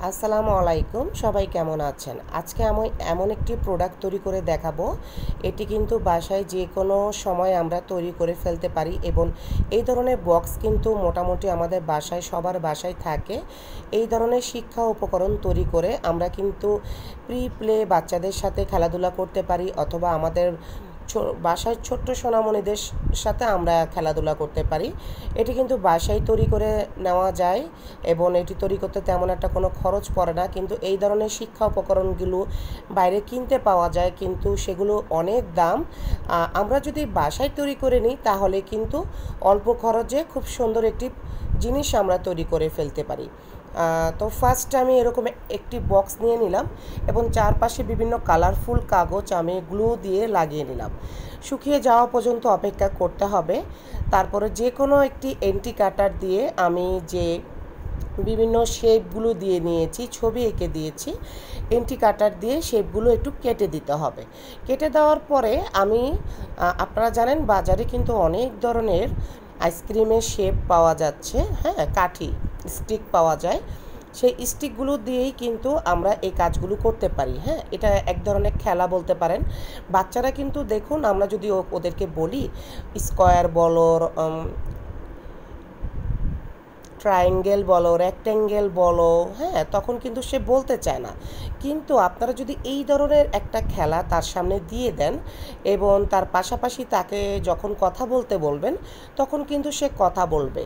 আসসালামু আলাইকুম, সবাই কেমন আছেন? আজকে আমি এমন একটি প্রোডাক্ট তৈরি করে দেখাবো। এটি কিন্তু বাসায় যে কোনো সময় আমরা তৈরি করে ফেলতে পারি এবং এই ধরনের বক্স কিন্তু মোটামুটি আমাদের বাসায় সবার বাসায় থাকে। এই ধরনের শিক্ষা উপকরণ তৈরি করে আমরা কিন্তু প্লে বাচ্চাদের সাথে খেলাধুলা করতে পারি, অথবা আমাদের বাসায় ছোট্ট সোনামণিদের সাথে আমরা খেলাধুলা করতে পারি। এটি কিন্তু বাসায় তৈরি করে নেওয়া যায় এবং এটি তৈরি করতে তেমন একটা কোনো খরচ পড়ে না। কিন্তু এই ধরনের শিক্ষা উপকরণগুলো বাইরে কিনতে পাওয়া যায়, কিন্তু সেগুলো অনেক দাম। আমরা যদি বাসায় তৈরি করে নিই তাহলে কিন্তু অল্প খরচে খুব সুন্দর একটি জিনিস আমরা তৈরি করে ফেলতে পারি। তো ফার্স্ট আমি এরকম একটি বক্স নিয়ে নিলাম এবং চারপাশে বিভিন্ন কালারফুল কাগজ আমি গ্লু দিয়ে লাগিয়ে নিলাম। শুকিয়ে যাওয়া পর্যন্ত অপেক্ষা করতে হবে। তারপরে যে কোনো একটি এন্টি কাটার দিয়ে আমি যে বিভিন্ন শেপগুলো দিয়ে নিয়েছি, ছবি এঁকে দিয়েছি, এন্টি কাটার দিয়ে শেপগুলো একটু কেটে দিতে হবে। কেটে দেওয়ার পরে আমি আপনারা জানেন বাজারে কিন্তু অনেক ধরনের আইসক্রিমের শেপ পাওয়া যাচ্ছে, হ্যাঁ, কাঠি স্টিক পাওয়া যায়। সেই স্টিকগুলো দিয়েই কিন্তু আমরা এই কাজগুলো করতে পারি। হ্যাঁ, এটা এক ধরনের খেলা বলতে পারেন। বাচ্চারা কিন্তু দেখুন, আমরা যদি ওদেরকে বলি স্কোয়ার বলো, ট্রায়াঙ্গেল বলো, রেক্ট্যাঙ্গেল বলো, হ্যাঁ, তখন কিন্তু সে বলতে চায় না। কিন্তু আপনারা যদি এই ধরনের একটা খেলা তার সামনে দিয়ে দেন এবং তার পাশাপাশি তাকে যখন কথা বলতে বলবেন, তখন কিন্তু সে কথা বলবে।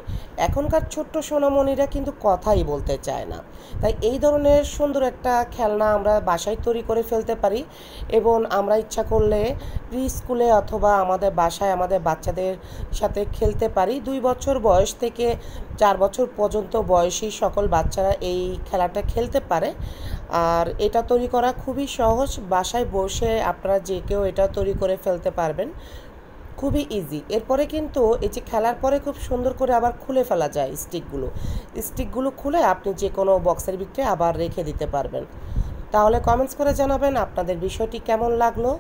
এখনকার ছোট্ট সোনামণিরা কিন্তু কথাই বলতে চায় না। তাই এই ধরনের সুন্দর একটা খেলনা আমরা বাসায় তৈরি করে ফেলতে পারি এবং আমরা ইচ্ছা করলে প্রি স্কুলে অথবা আমাদের বাসায় আমাদের বাচ্চাদের সাথে খেলতে পারি। 2 বছর বয়স থেকে 4 বছর পর্যন্ত বয়সী সকল বাচ্চারা এই খেলাটা খেলতে পারে। আর এটা তৈরি করা খুবই সহজ, বাসায় বসে আপনারা যে কেউ এটা তৈরি করে ফেলতে পারবেন, খুবই ইজি। এরপরে কিন্তু এই যে খেলার পরে খুব সুন্দর করে আবার খুলে ফেলা যায় স্টিকগুলো খুলে আপনি যে কোনো বক্সের ভিতরে আবার রেখে দিতে পারবেন। তাহলে কমেন্টস করে জানাবেন আপনাদের বিষয়টি কেমন লাগলো।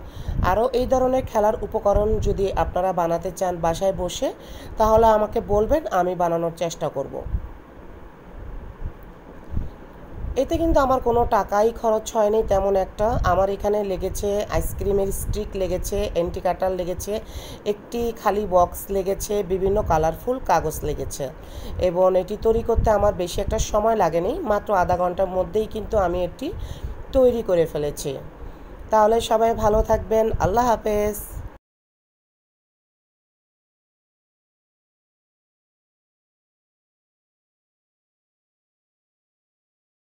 আরও এই ধরনের খেলার উপকরণ যদি আপনারা বানাতে চান বাসায় বসে, তাহলে আমাকে বলবেন, আমি বানানোর চেষ্টা করব। এতে কিন্তু আমার কোনো টাকাই খরচ হয়নি তেমন একটা। আমার এখানে লেগেছে আইসক্রিমের স্টিক লেগেছে, এন্টি কাটার লেগেছে, একটি খালি বক্স লেগেছে, বিভিন্ন কালারফুল কাগজ লেগেছে এবং এটি তৈরি করতে আমার বেশি একটা সময় লাগেনি। মাত্র আধা ঘন্টার মধ্যেই কিন্তু আমি এটি তৈরি করে ফেলেছি। তাহলে সবাই ভালো থাকবেন। আল্লাহ হাফেজ।